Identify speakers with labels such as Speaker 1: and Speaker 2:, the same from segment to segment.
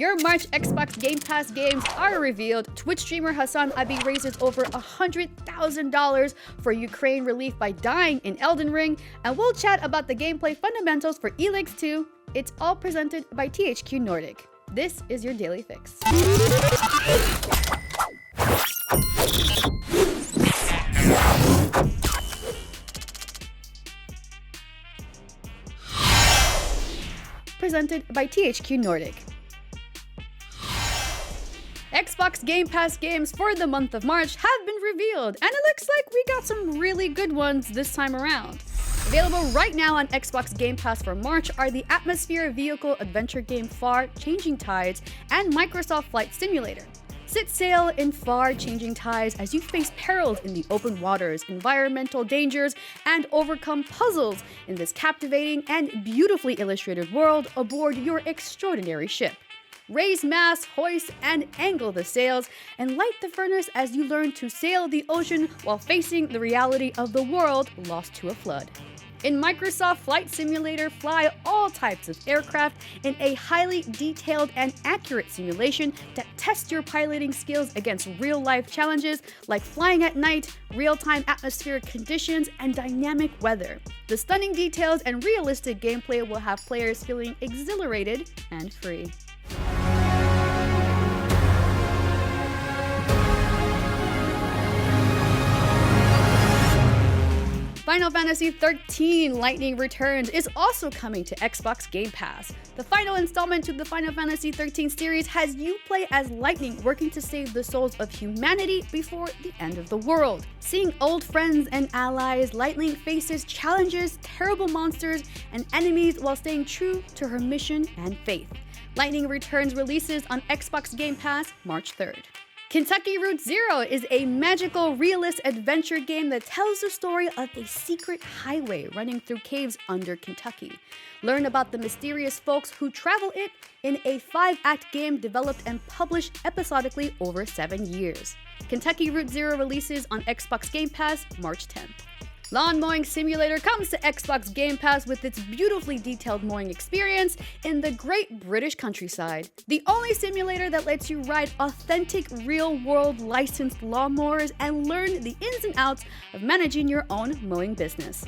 Speaker 1: Your March Xbox Game Pass games are revealed. Twitch streamer Hassan Abi raises over $100,000 for Ukraine relief by dying in Elden Ring, and we'll chat about the gameplay fundamentals for Elix 2. It's all presented by THQ Nordic. This is your Daily Fix. Presented by THQ Nordic. Xbox Game Pass games for the month of March have been revealed, and it looks like we got some really good ones this time around. Available right now on Xbox Game Pass for March are the atmosphere vehicle adventure game Far Changing Tides and Microsoft Flight Simulator. Set sail in far-changing tides as you face perils in the open waters, environmental dangers, and overcome puzzles in this captivating and beautifully illustrated world aboard your extraordinary ship. Raise mast, hoist, and angle the sails, and light the furnace as you learn to sail the ocean while facing the reality of the world lost to a flood. In Microsoft Flight Simulator, fly all types of aircraft in a highly detailed and accurate simulation that tests your piloting skills against real-life challenges like flying at night, real-time atmospheric conditions, and dynamic weather. The stunning details and realistic gameplay will have players feeling exhilarated and free. Final Fantasy XIII Lightning Returns is also coming to Xbox Game Pass. The final installment to the Final Fantasy XIII series has you play as Lightning working to save the souls of humanity before the end of the world. Seeing old friends and allies, Lightning faces challenges, terrible monsters, and enemies while staying true to her mission and faith. Lightning Returns releases on Xbox Game Pass March 3rd. Kentucky Route Zero is a magical, realist adventure game that tells the story of a secret highway running through caves under Kentucky. Learn about the mysterious folks who travel it in a 5-act game developed and published episodically over 7 years. Kentucky Route Zero releases on Xbox Game Pass March 10th. Lawn Mowing Simulator comes to Xbox Game Pass with its beautifully detailed mowing experience in the great British countryside. The only simulator that lets you ride authentic, real-world licensed lawnmowers and learn the ins and outs of managing your own mowing business.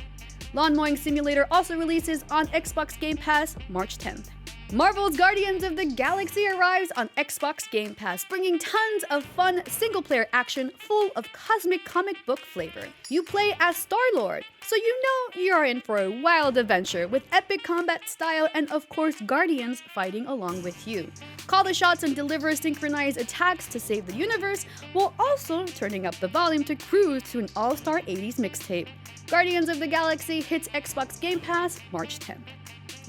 Speaker 1: Lawn Mowing Simulator also releases on Xbox Game Pass March 10th. Marvel's Guardians of the Galaxy arrives on Xbox Game Pass, bringing tons of fun single-player action full of cosmic comic book flavor. You play as Star-Lord, so you know you're in for a wild adventure with epic combat style and of course Guardians fighting along with you. Call the shots and deliver synchronized attacks to save the universe, while also turning up the volume to cruise to an all-star 80s mixtape. Guardians of the Galaxy hits Xbox Game Pass March 10th.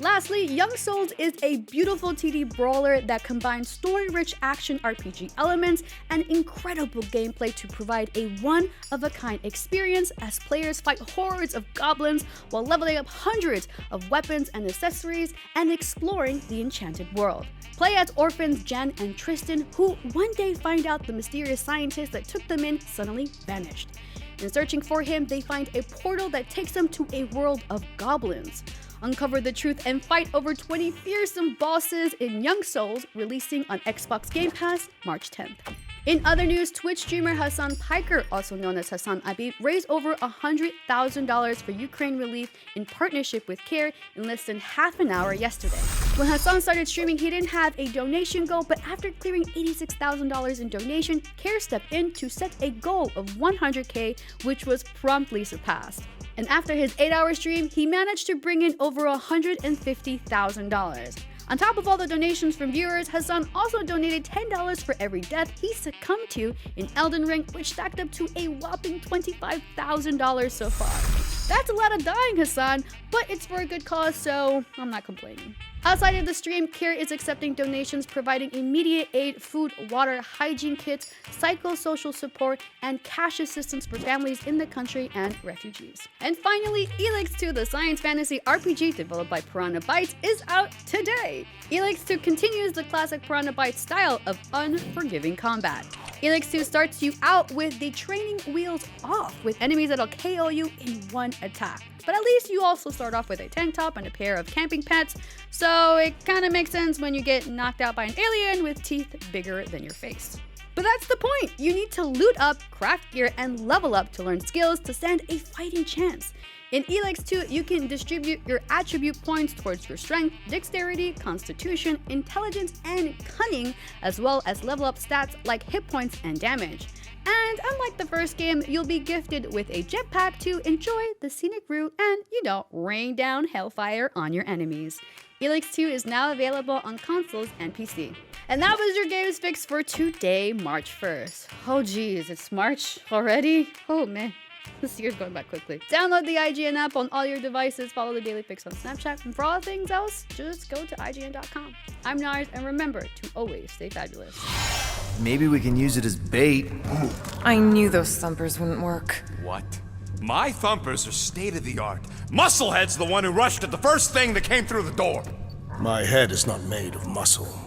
Speaker 1: Lastly, Young Souls is a beautiful TD brawler that combines story-rich action RPG elements and incredible gameplay to provide a one-of-a-kind experience as players fight hordes of goblins while leveling up hundreds of weapons and accessories and exploring the enchanted world. Play as orphans Jen and Tristan, who one day find out the mysterious scientist that took them in suddenly vanished. In searching for him, they find a portal that takes them to a world of goblins. Uncover the truth and fight over 20 fearsome bosses in Young Souls, releasing on Xbox Game Pass March 10th. In other news, Twitch streamer Hassan Piker, also known as Hassan Abi, raised over $100,000 for Ukraine relief in partnership with CARE in less than half an hour yesterday. When Hassan started streaming, he didn't have a donation goal, but after clearing $86,000 in donation, CARE stepped in to set a goal of $100K, which was promptly surpassed. And after his 8-hour stream, he managed to bring in over $150,000. On top of all the donations from viewers, Hassan also donated $10 for every death he succumbed to in Elden Ring, which stacked up to a whopping $25,000 so far. That's a lot of dying, Hassan, but it's for a good cause, so I'm not complaining. Outside of the stream, CARE is accepting donations providing immediate aid, food, water, hygiene kits, psychosocial support, and cash assistance for families in the country and refugees. And finally, Elix 2, the science fantasy RPG developed by Piranha Bytes, is out today. Elix 2 continues the classic Piranha Bytes style of unforgiving combat. Elix 2 starts you out with the training wheels off, with enemies that'll KO you in one attack. But at least you also start off with a tank top and a pair of camping pants, so it kinda makes sense when you get knocked out by an alien with teeth bigger than your face. But that's the point! You need to loot up, craft gear, and level up to learn skills to stand a fighting chance. In Elix 2, you can distribute your attribute points towards your strength, dexterity, constitution, intelligence, and cunning, as well as level up stats like hit points and damage. And unlike the first game, you'll be gifted with a jetpack to enjoy the scenic route and, rain down hellfire on your enemies. Elix 2 is now available on consoles and PC. And that was your Games Fix for today, March 1st. Oh geez, it's March already? Oh man. This year's going by quickly. Download the IGN app on all your devices, follow the Daily Fix on Snapchat, and for all things else, just go to IGN.com. I'm Nars, and remember to always stay fabulous.
Speaker 2: Maybe we can use it as bait.
Speaker 3: I knew those thumpers wouldn't work.
Speaker 4: What? My thumpers are state-of-the-art. Musclehead's the one who rushed at the first thing that came through the door.
Speaker 5: My head is not made of muscle.